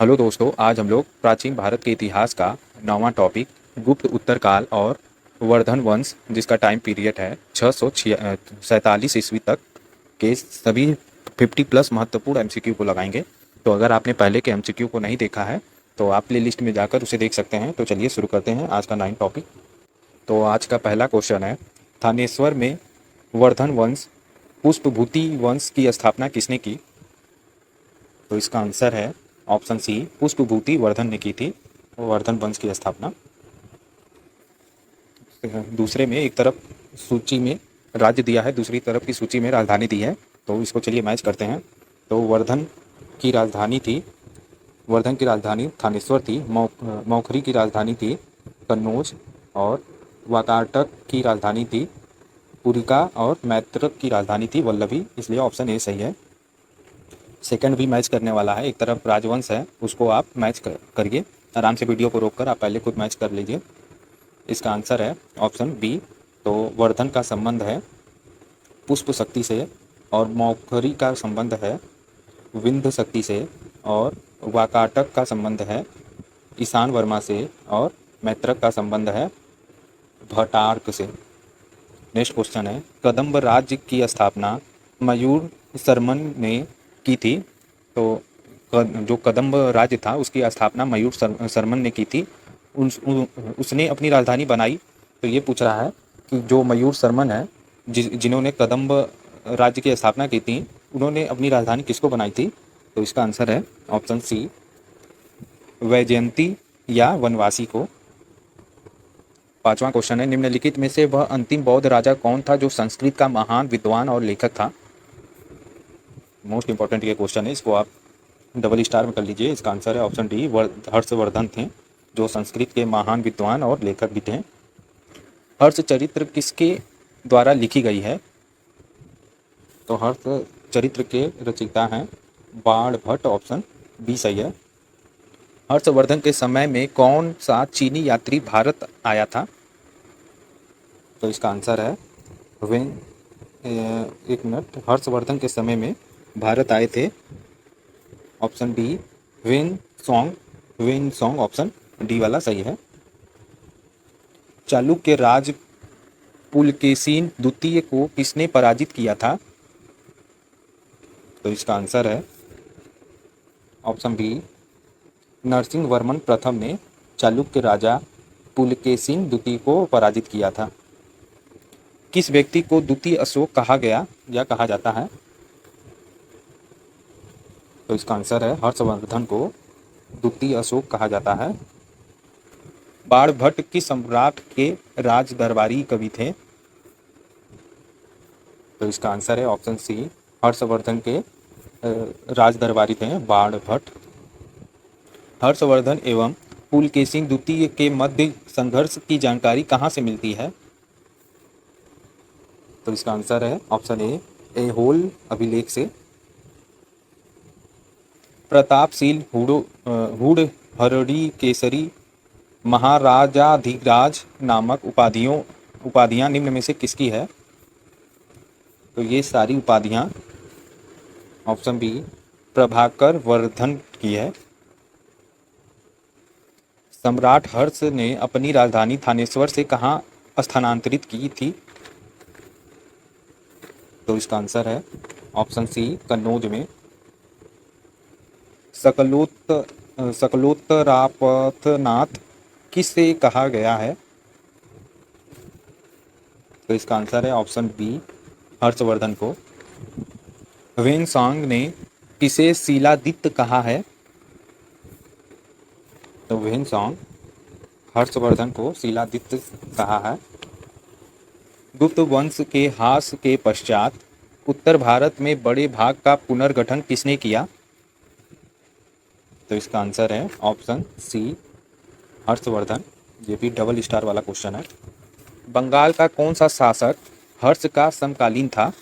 Hello दोस्तों, आज हम लोग प्राचीन भारत के इतिहास का नौवां टॉपिक गुप्त उत्तरकाल और वर्धन वंश, जिसका टाइम पीरियड है 647 ईस्वी तक के सभी 50 प्लस महत्वपूर्ण एमसीक्यू को लगाएंगे। तो अगर आपने पहले के एमसीक्यू को नहीं देखा है तो आप प्ले लिस्ट में जाकर उसे देख सकते हैं। तो चलिए शुरू करते हैं आज का 9 टॉपिक। तो आज का पहला क्वेश्चन है, थानेश्वर में वर्धन वंश पुष्पभूति वंश की स्थापना किसने की? तो इसका आंसर है ऑप्शन सी, पुष्पभूति वर्धन ने की थी वर्धन वंश की स्थापना। दूसरे में एक तरफ सूची में राज्य दिया है, दूसरी तरफ की सूची में राजधानी दी है, तो इसको चलिए मैच करते हैं। तो वर्धन की राजधानी थानेश्वर थी, मौखरी की राजधानी थी कन्नौज, और वाकाटक की राजधानी थी पुरिका, और मैत्रक की राजधानी थी वल्लभी, इसलिए ऑप्शन ए सही है। सेकंड भी मैच करने वाला है, एक तरफ राजवंश है उसको आप मैच करिए आराम से, वीडियो को रोककर आप पहले खुद मैच कर लीजिए। इसका आंसर है ऑप्शन बी। तो वर्धन का संबंध है पुष्प शक्ति से, और मौखरी का संबंध है विंध्य शक्ति से, और वाकाटक का संबंध है ईशान वर्मा से, और मैत्रक का संबंध है भटार्क से। नेक्स्ट क्वेश्चन है, कदम्ब राज्य की स्थापना मयूर शर्मन ने की थी। तो जो कदम्ब राज्य था उसकी स्थापना मयूर शर्मन ने की थी। उसने अपनी राजधानी बनाई। तो ये पूछ रहा है कि जो मयूर शर्मन है जिन्होंने कदम्ब राज्य की स्थापना की थी, उन्होंने अपनी राजधानी किसको बनाई थी? तो इसका आंसर है ऑप्शन सी, वैजयंती या वनवासी को। पांचवा क्वेश्चन है, निम्नलिखित में से वह अंतिम बौद्ध राजा कौन था जो संस्कृत का महान विद्वान और लेखक था? मोस्ट इंपॉर्टेंट ये क्वेश्चन है, इसको आप डबल स्टार में कर लीजिए। इसका आंसर है ऑप्शन डी, हर्षवर्धन थे, जो संस्कृत के महान विद्वान और लेखक भी थे। हर्ष चरित्र किसके द्वारा लिखी गई है? तो हर्ष चरित्र के रचयिता हैं बाण भट्ट, ऑप्शन बी सही है। हर्षवर्धन के समय में कौन सा चीनी यात्री भारत आया था? तो इसका आंसर है वेन एक मिनट, हर्षवर्धन के समय में भारत आए थे, option D when song, option D वाला सही है। चालुक्य राज पुलकेशिन द्वितीय को किसने पराजित किया था? तो इसका आंसर है ऑप्शन बी, नरसिंह वर्मन प्रथम ने चालुक्य राजा पुलकेशिन द्वितीय को पराजित किया था। किस व्यक्ति को द्वितीय अशोक कहा गया या कहा जाता है? तो इसका आंसर है हर्षवर्धन को द्वितीय अशोक कहा जाता है। बाणभट्ट किस सम्राट के राज दरबारी कवि थे? तो इसका आंसर है ऑप्शन सी, हर्षवर्धन के राज दरबारी थे बाणभट्ट। हर्षवर्धन एवं पुलकेशिन द्वितीय के मध्य संघर्ष की जानकारी कहाँ से मिलती है? तो इसका आंसर है ऑप्शन ए, ऐहोल अभिलेख से। प्रतापशील हुडहरडी केसरी महाराजाधिराज नामक उपाधियां निम्न में से किसकी है? तो ये सारी उपाधियां ऑप्शन बी, प्रभाकर वर्धन की है। सम्राट हर्ष ने अपनी राजधानी थानेश्वर से कहाँ स्थानांतरित की थी? तो इसका आंसर है ऑप्शन सी, कन्नौज में। सकलोत्तरापथनाथ किससे कहा गया है? तो इसका आंसर है ऑप्शन बी, हर्षवर्धन को। वेनसांग ने किसे शिलादित्य कहा है? तो वेनसांग हर्षवर्धन को शिलादित्य कहा है। गुप्त वंश के ह्रास के पश्चात उत्तर भारत में बड़े भाग का पुनर्गठन किसने किया? तो इसका आंसर है ऑप्शन सी, हर्षवर्धन। ये भी डबल स्टार वाला क्वेश्चन है। बंगाल का कौन सा शासक हर्ष का समकालीन था?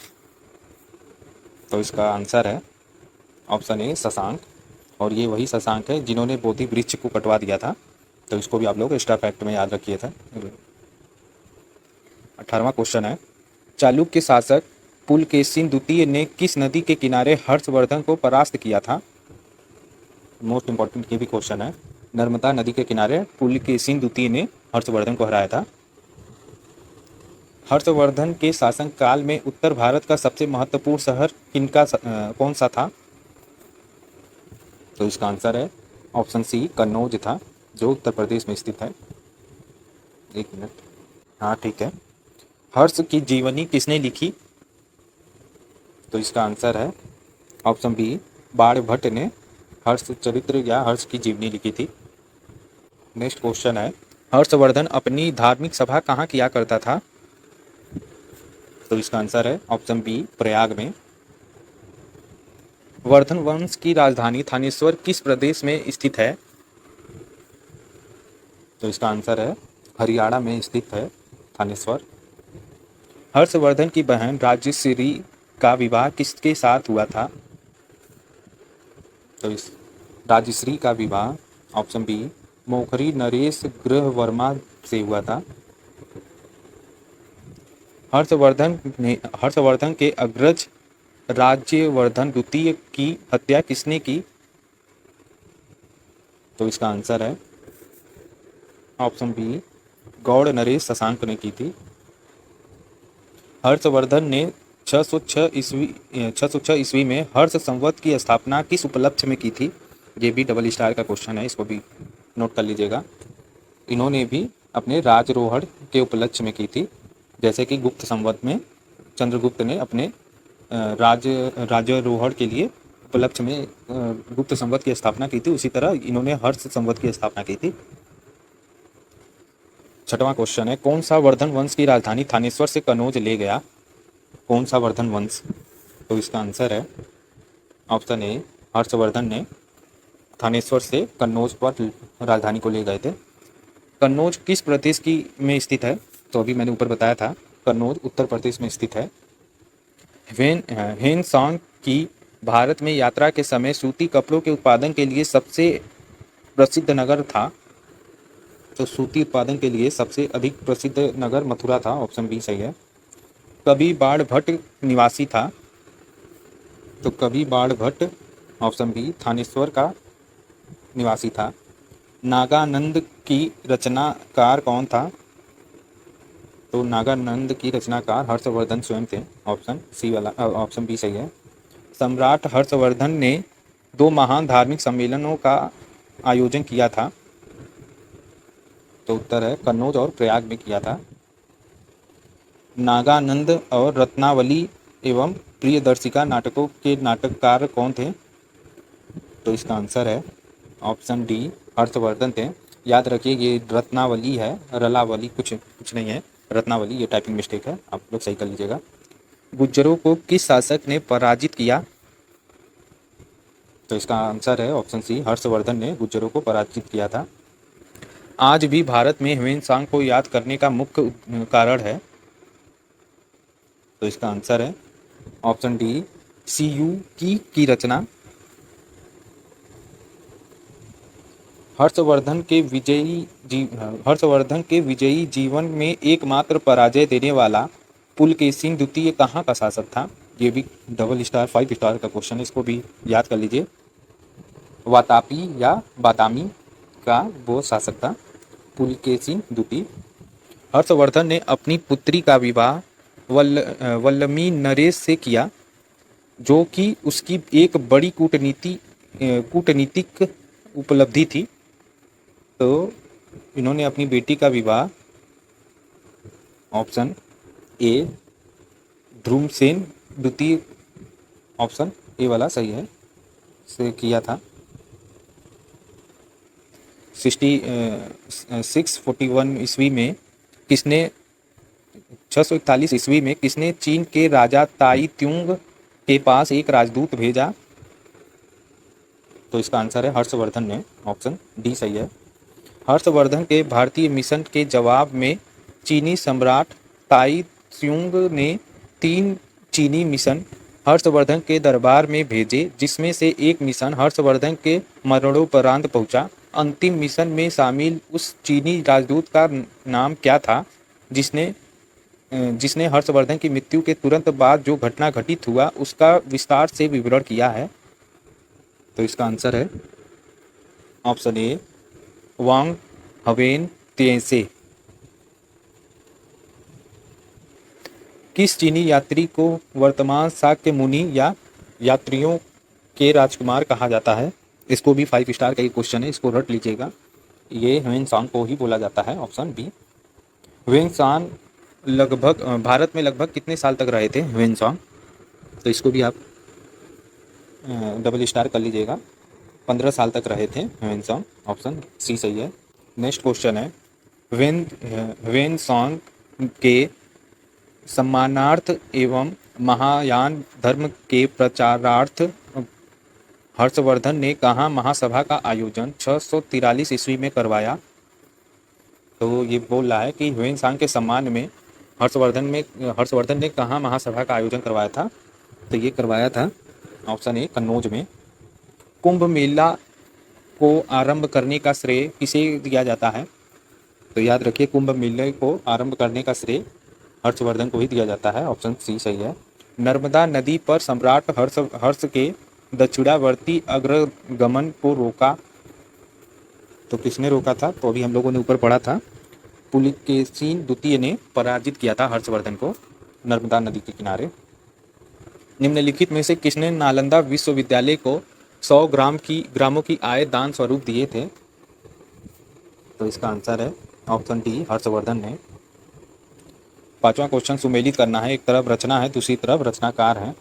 तो इसका आंसर है ऑप्शन ए, शशांक, और ये वही शशांक है जिन्होंने बोधि वृक्ष को कटवा दिया था। तो इसको भी आप लोग एक्स्ट्रा फैक्ट में याद रखिए थे। 18वां क्वेश्चन है, चालुक्य शासक पुलकेशिन द्वितीय ने किस नदी के किनारे हर्षवर्धन को परास्त किया था? मोस्ट इंपॉर्टेंट ये भी क्वेश्चन है। नर्मदा नदी के किनारे पुलकेशिन द्वितीय ने हर्षवर्धन को हराया था। हर्षवर्धन के शासनकाल में उत्तर भारत का सबसे महत्वपूर्ण शहर कौन सा था? तो इसका आंसर है ऑप्शन सी, कन्नौज था, जो उत्तर प्रदेश में स्थित है। एक मिनट, हाँ ठीक है। हर्ष की जीवनी किसने लिखी? तो इसका आंसर है ऑप्शन बी, बाणभट्ट ने हर्ष चरित्र या हर्ष की जीवनी लिखी थी। नेक्स्ट क्वेश्चन है, हर्षवर्धन अपनी धार्मिक सभा कहाँ किया करता था? तो इसका आंसर है ऑप्शन बी, प्रयाग में। वर्धन वंश की राजधानी थानेश्वर किस प्रदेश में स्थित है? तो इसका आंसर है हरियाणा में स्थित है थानेश्वर। हर्षवर्धन की बहन राजश्री का विवाह किसके साथ हुआ था? तो इस राजश्री का विवाह ऑप्शन बी, मोखरी नरेश गृहवर्मा से हुआ था। हर्षवर्धन के अग्रज राज्यवर्धन द्वितीय की हत्या किसने की? तो इसका आंसर है ऑप्शन बी, गौड़ नरेश शशांक ने की थी। हर्षवर्धन ने 606 ईस्वी में हर्ष संवत की स्थापना किस उपलक्ष्य में की थी? ये भी डबल स्टार का क्वेश्चन है, इसको भी नोट कर लीजिएगा। इन्होंने भी अपने राजरोहण के उपलक्ष्य में की थी, जैसे कि गुप्त संवत में चंद्रगुप्त ने अपने राजारोहण के लिए उपलक्ष्य में गुप्त संवत की स्थापना की थी, उसी तरह इन्होंने हर्ष संवत की स्थापना की थी। छठवां क्वेश्चन है, कौन सा वर्धन वंश की राजधानी थानेश्वर से कन्नौज ले गया? कौन सा वर्धन वंश? तो इसका आंसर है ऑप्शन ए, हर्षवर्धन ने थानेश्वर से कन्नौज पर राजधानी को ले गए थे। कन्नौज किस प्रदेश की में स्थित है? तो अभी मैंने ऊपर बताया था, कन्नौज उत्तर प्रदेश में स्थित है। हेन सांग की भारत में यात्रा के समय सूती कपड़ों के उत्पादन के लिए सबसे प्रसिद्ध नगर था। तो सूती उत्पादन के लिए सबसे अधिक प्रसिद्ध नगर मथुरा था, ऑप्शन बी सही है। कभी बाणभट्ट निवासी था? तो कभी बाणभट्ट ऑप्शन बी, थानेश्वर का निवासी था। नागानंद की रचनाकार कौन था? तो नागानंद की रचनाकार हर्षवर्धन स्वयं थे, ऑप्शन सी वाला, ऑप्शन बी सही है। सम्राट हर्षवर्धन ने 2 महान धार्मिक सम्मेलनों का आयोजन किया था। तो उत्तर है कन्नौज और प्रयाग में किया था। नागानंद और रत्नावली एवं प्रियदर्शिका नाटकों के नाटककार कौन थे? तो इसका आंसर है ऑप्शन डी, हर्षवर्धन थे। याद रखिए ये रत्नावली है, रलावली कुछ नहीं है, रत्नावली, ये टाइपिंग मिस्टेक है, आप लोग सही कर लीजिएगा। गुज्जरों को किस शासक ने पराजित किया? तो इसका आंसर है ऑप्शन सी, हर्षवर्धन ने गुज्जरों को पराजित किया था। आज भी भारत में ह्वेन-सांग को याद करने का मुख्य कारण है। तो इसका आंसर है ऑप्शन डी, सीयू की रचना। हर्षवर्धन के विजयी जीवन में एकमात्र पराजय देने वाला पुलकेशिन द्वितीय कहाँ का शासक था? ये भी डबल स्टार 5 स्टार का क्वेश्चन है, इसको भी याद कर लीजिए। वातापी या बादामी का वो शासक था, पुलकेशिन द्वितीय। हर्षवर्धन ने अपनी पुत्री का विवाह वल्लमी नरेश से किया, जो कि उसकी एक बड़ी कूटनीतिक उपलब्धि थी। तो इन्होंने अपनी बेटी का विवाह ऑप्शन ए, ध्रुमसेन द्वितीय, ऑप्शन ए वाला सही है, से किया था। 641 ईस्वी में किसने 641 ईस्वी में किसने चीन के राजा ताई त्युंग के पास एक राजदूत भेजा? तो इसका आंसर है हर्षवर्धन ने, ऑप्शन डी सही है। हर्षवर्धन के भारतीय मिशन के जवाब में चीनी सम्राट ताई त्सुंग ने 3 चीनी मिशन हर्षवर्धन के दरबार में भेजे, जिसमें से एक मिशन हर्षवर्धन के मरणोपरांत पहुंचा। अंतिम मिशन में शामिल उस चीनी राजदूत का नाम क्या था, जिसने हर्षवर्धन की मृत्यु के तुरंत बाद जो घटना घटित हुआ उसका विस्तार से विवरण किया है? तो इसका आंसर है ऑप्शन ए वांग हवेन तिएसे। किस चीनी यात्री को वर्तमान शाक्य मुनि या यात्रियों के राजकुमार कहा जाता है? इसको भी 5 स्टार का एक क्वेश्चन है, इसको रट लीजिएगा। ये ह्वेनसांग को ही बोला जाता है, ऑप्शन बी। ह्वेनसांग लगभग भारत में लगभग कितने साल तक रहे थे ह्वेनसांग? तो इसको भी आप डबल स्टार कर लीजिएगा। 15 साल तक रहे थे ह्वेनसांग, ऑप्शन सी सही है। नेक्स्ट क्वेश्चन है, ह्वेनसांग के सम्मानार्थ एवं महायान धर्म के प्रचारार्थ हर्षवर्धन ने कहाँ महासभा का आयोजन 643 ईस्वी में करवाया? तो ये बोल रहा है कि ह्वेनसांग के सम्मान में हर्षवर्धन ने कहाँ महासभा का आयोजन करवाया था? तो ये करवाया था ऑप्शन ए कन्नौज में। कुंभ मेला को आरंभ करने का श्रेय किसे दिया जाता है? तो याद रखिए, कुंभ मेले को आरंभ करने का श्रेय हर्षवर्धन को ही दिया जाता है, ऑप्शन सी सही है। नर्मदा नदी पर सम्राट हर्ष के दक्षिणावर्ती अग्रगमन को रोका, तो किसने रोका था? तो अभी हम लोगों ने ऊपर पढ़ा था, पुलिकेशिन द्वितीय ने पराजित किया था हर्षवर्धन को नर्मदा नदी के किनारे। निम्नलिखित में से किसने नालंदा विश्वविद्यालय को 100 ग्रामों की आय दान स्वरूप दिए थे? तो इसका आंसर है ऑप्शन डी हर्षवर्धन ने। 5वां क्वेश्चन, सुमेलित करना है। एक तरफ रचना है, दूसरी तरफ रचनाकार है,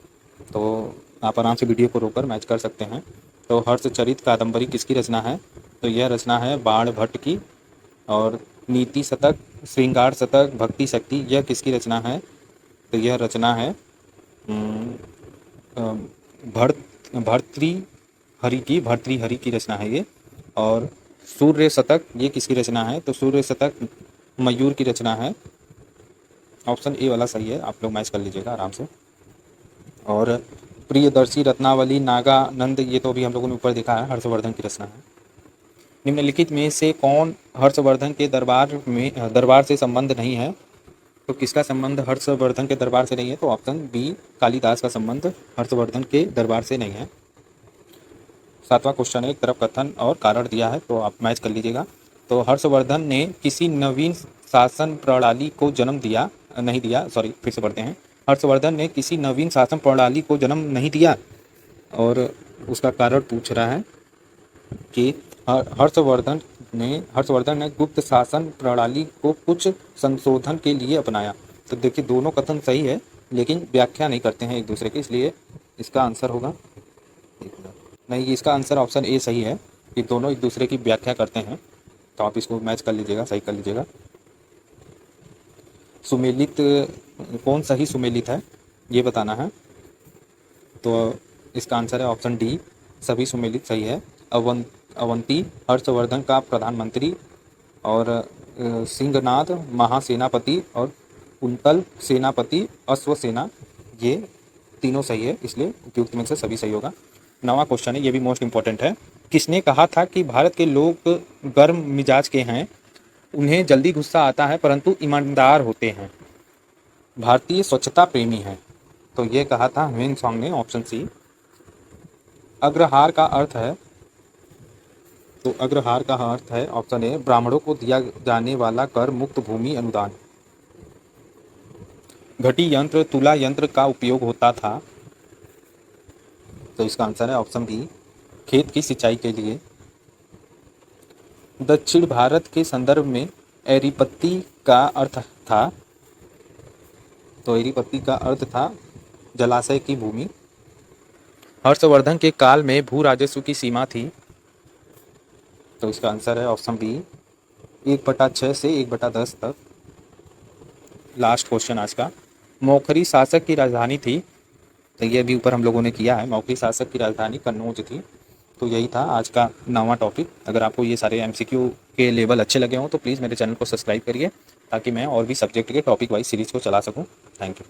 तो आप आराम से वीडियो को रोककर मैच कर सकते हैं। तो हर्षचरित कादंबरी किसकी रचना है? तो यह रचना है बाण भट्ट की। और नीति शतक, श्रृंगार शतक, भक्ति शक्ति, यह किसकी रचना है? तो यह रचना है भर्तृहरि की रचना है ये। और सूर्य शतक, ये किसकी रचना है? तो सूर्य शतक मयूर की रचना है, ऑप्शन ए वाला सही है। आप लोग मैच कर लीजिएगा आराम से। और प्रियदर्शी, रत्नावली, नागानंद, ये तो अभी हम लोगों ने ऊपर देखा है, हर्षवर्धन की रचना है। निम्नलिखित में से कौन हर्षवर्धन के दरबार से संबंध नहीं है? तो किसका संबंध हर्षवर्धन के दरबार से नहीं है? तो ऑप्शन बी कालिदास का संबंध हर्षवर्धन के दरबार से नहीं है। 7वां क्वेश्चन है, एक तरफ कथन और कारण दिया है, तो आप मैच कर लीजिएगा। तो हर्षवर्धन ने किसी नवीन शासन प्रणाली को जन्म दिया नहीं दिया सॉरी फिर से पढ़ते हैं। हर्षवर्धन ने किसी नवीन शासन प्रणाली को जन्म नहीं दिया, और उसका कारण पूछ रहा है कि हर्षवर्धन ने गुप्त शासन प्रणाली को कुछ संशोधन के लिए अपनाया। तो देखिए, दोनों कथन सही है, लेकिन व्याख्या नहीं करते हैं एक दूसरे की, इसलिए इसका आंसर होगा नहीं, इसका आंसर ऑप्शन ए सही है कि दोनों एक दूसरे की व्याख्या करते हैं। तो आप इसको मैच कर लीजिएगा, सही कर लीजिएगा। सुमेलित, कौन सही सुमेलित है ये बताना है। तो इसका आंसर है ऑप्शन डी, सभी सुमेलित सही है। अवंती हर्षवर्धन का प्रधानमंत्री, और सिंहनाद महासेनापति, और कुंतल सेनापति अश्वसेना, ये तीनों सही है, इसलिए उपयुक्त में से सभी सही होगा। 9वां क्वेश्चन है, ये भी मोस्ट इंपॉर्टेंट है। किसने कहा था कि भारत के लोग गर्म मिजाज के हैं, उन्हें जल्दी गुस्सा आता है परंतु ईमानदार होते हैं, भारतीय स्वच्छता प्रेमी हैं? तो ये कहा था ह्वेनसांग ने, ऑप्शन सी। अग्रहार का अर्थ है, तो अग्रहार का अर्थ है ऑप्शन ए ब्राह्मणों को दिया जाने वाला कर मुक्त भूमि अनुदान। घटी यंत्र, तुला यंत्र का उपयोग होता था, तो इसका आंसर है ऑप्शन बी खेत की सिंचाई के लिए। दक्षिण भारत के संदर्भ में एरीपत्ती का अर्थ था, तो एरीपत्ती का अर्थ था जलाशय की भूमि। हर्षवर्धन के काल में भू राजस्व की सीमा थी, तो इसका आंसर है ऑप्शन बी 1/6 से 1/10 तक। लास्ट क्वेश्चन आज का, मौखरी शासक की राजधानी थी, तो ये भी ऊपर हम लोगों ने किया है, मौखरी शासक की राजधानी कन्नौज थी। तो यही था आज का 9वां टॉपिक। अगर आपको ये सारे एमसीक्यू के लेवल अच्छे लगे हों तो प्लीज़ मेरे चैनल को सब्सक्राइब करिए, ताकि मैं और भी सब्जेक्ट के टॉपिक वाइज सीरीज़ को चला सकूं। Thank you.